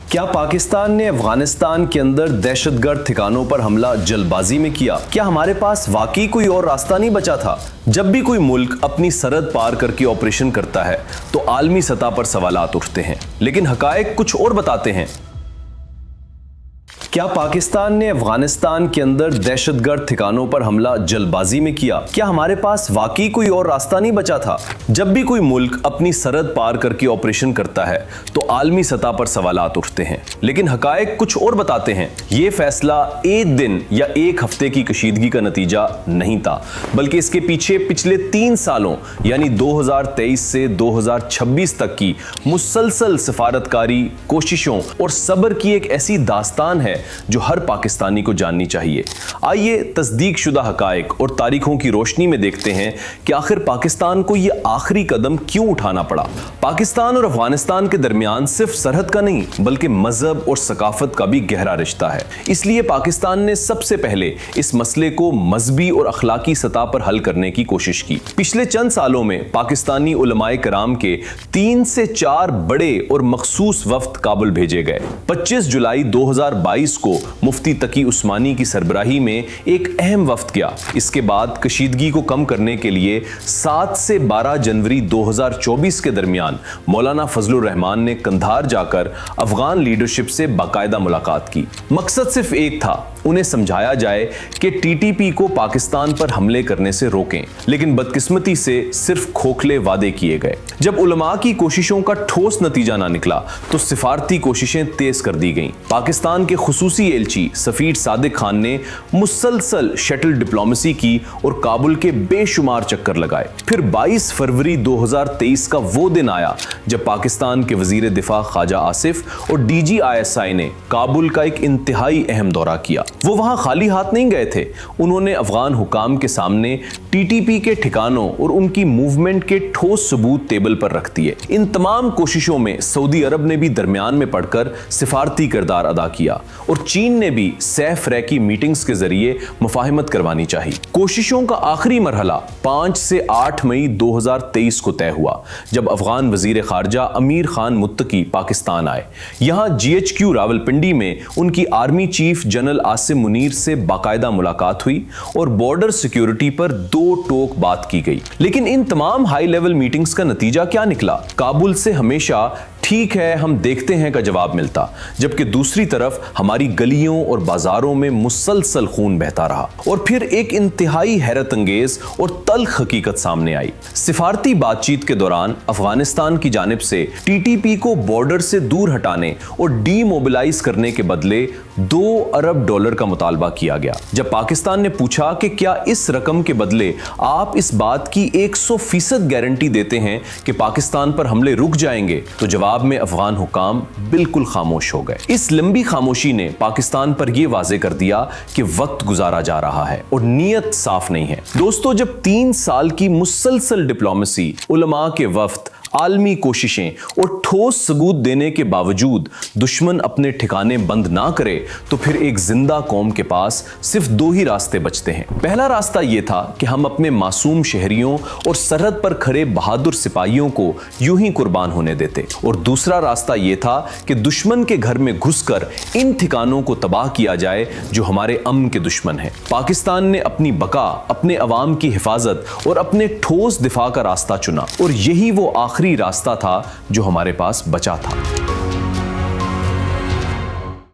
क्या पाकिस्तान ने अफगानिस्तान के अंदर दहशतगर्द ठिकानों पर हमला जल्दबाजी में किया? क्या हमारे पास वाकई कोई और रास्ता नहीं बचा था? जब भी कोई मुल्क अपनी सरहद पार करके ऑपरेशन करता है तो आलमी सतह पर सवालात उठते हैं, लेकिन हकायक कुछ और बताते हैं। क्या पाकिस्तान ने अफगानिस्तान के अंदर दहशतगर्द ठिकानों पर हमला जल्दबाजी में किया? क्या हमारे पास वाकई कोई और रास्ता नहीं बचा था? जब भी कोई मुल्क अपनी सरहद पार करके ऑपरेशन करता है तो आलमी सतह पर सवालात उठते हैं, लेकिन हकायक कुछ और बताते हैं। ये फैसला एक दिन या एक हफ्ते की कशीदगी का नतीजा नहीं था, बल्कि इसके पीछे पिछले 3 सालों यानी 2023 से 2026 तक की मुसलसल सफारतकारी कोशिशों और सब्र की एक ऐसी दास्तान है जो हर पाकिस्तानी को जाननी चाहिए। आइए तस्दीक शुदा हकायक और तारीखों की रोशनी में देखते हैं कि आखिर पाकिस्तान को यह आखिरी कदम क्यों उठाना पड़ा। पाकिस्तान और अफगानिस्तान के दरमियान सिर्फ सरहद का नहीं बल्कि मजहब और सकाफत का भी गहरा रिश्ता है। इसलिए पाकिस्तान ने सबसे पहले इस मसले को मजहबी और अखलाकी सतह पर हल करने की कोशिश की। पिछले चंद सालों में पाकिस्तानी उलमाए कराम के 3 से 4 बड़े और मखसूस वफ्द काबुल भेजे गए। 25 जुलाई 2022 को मुफ्ती तकी उस्मानी की सरबराही में एक अहम वफ्द गया। इसके बाद कशीदगी को कम करने के लिए 7 से 12 जनवरी 2024 के दरमियान मौलाना फजलुर रहमान ने कंधार जाकर अफगान लीडरशिप से बाकायदा मुलाकात की। मकसद सिर्फ एक था, उन्हें समझाया जाए कि टीटीपी को पाकिस्तान पर हमले करने से रोकें, लेकिन बदकिस्मती से सिर्फ खोखले वादे किए गए। जब उलमा की कोशिशों का ठोस नतीजा ना निकला तो सिफारती कोशिशें तेज कर दी गईं। पाकिस्तान के खुसूसी एलची सफीर सादिक खान ने मुसलसल शटल डिप्लोमेसी की और काबुल के बेशुमार चक्कर लगाए। फिर 22 फरवरी 2023 का वो दिन आया जब पाकिस्तान के वजीर दिफा ख्वाजा आसिफ और डीजी ISI ने काबुल का एक इंतहाई अहम दौरा किया। वो वहां खाली हाथ नहीं गए थे, उन्होंने अफगान हुकाम के सामने टीटीपी के ठिकानों और उनकी मूवमेंट के ठोस सबूत टेबल पर रख दिए। इन तमाम कोशिशों में सऊदी अरब ने भी दरमियान में पड़कर सिफारती किरदार अदा किया और चीन ने भी सैफ रैकी मीटिंग्स के जरिए मुफाहिमत करवानी चाहिए। कोशिशों का आखिरी मरहला 5 से 8 मई 2023 को तय हुआ जब अफगान वजीर खारजा अमीर खान मुत्तकी पाकिस्तान आए। यहां GHQ रावलपिंडी में उनकी army chief general Asim Munir से बाकायदा मुलाकात हुई और बॉर्डर सिक्योरिटी पर 2 टोक बात की गई। लेकिन इन तमाम हाई लेवल मीटिंग्स का नतीजा क्या निकला? काबुल से हमेशा ठीक है हम देखते हैं का जवाब मिलता, जबकि दूसरी तरफ हमारी गलियों और बाजारों में मुसलसल खून बहता रहा। और फिर एक इंतहाई हैरत अंगेज और तल्ख हकीकत सामने आई। सिफारती बातचीत के दौरान अफगानिस्तान की जानिब से टीटीपी को बॉर्डर से दूर हटाने और डीमोबिलाइज करने के बदले $2 अरब का मुतालबा किया गया। जब पाकिस्तान ने पूछा कि क्या इस रकम के बदले आप इस बात की 100% गारंटी देते हैं कि पाकिस्तान पर हमले रुक जाएंगे, तो जवाब में अफगान हुकाम बिल्कुल खामोश हो गए। इस लंबी खामोशी ने पाकिस्तान पर यह वाजे कर दिया कि वक्त गुजारा जा रहा है और नीयत साफ नहीं है। दोस्तों, जब 3 साल की मुसलसल डिप्लोमेसी, उलमा के वफ्द, आलमी कोशिशें और ठोस सबूत देने के बावजूद दुश्मन अपने ठिकाने बंद ना करे तो फिर एक जिंदा कौम के पास सिर्फ 2 ही रास्ते बचते हैं। पहला रास्ता यह था कि हम अपने मासूम शहरियों और सरहद पर खड़े बहादुर सिपाहियों को यूं ही कुर्बान होने देते, और दूसरा रास्ता यह था कि दुश्मन के घर में घुसकर इन ठिकानों को तबाह किया जाए जो हमारे अमन के दुश्मन हैं। पाकिस्तान ने अपनी बका, अपने अवाम की हिफाजत और अपने ठोस दिफा का रास्ता चुना, और यही वो आखिरी रास्ता था जो हमारे पास बचा था।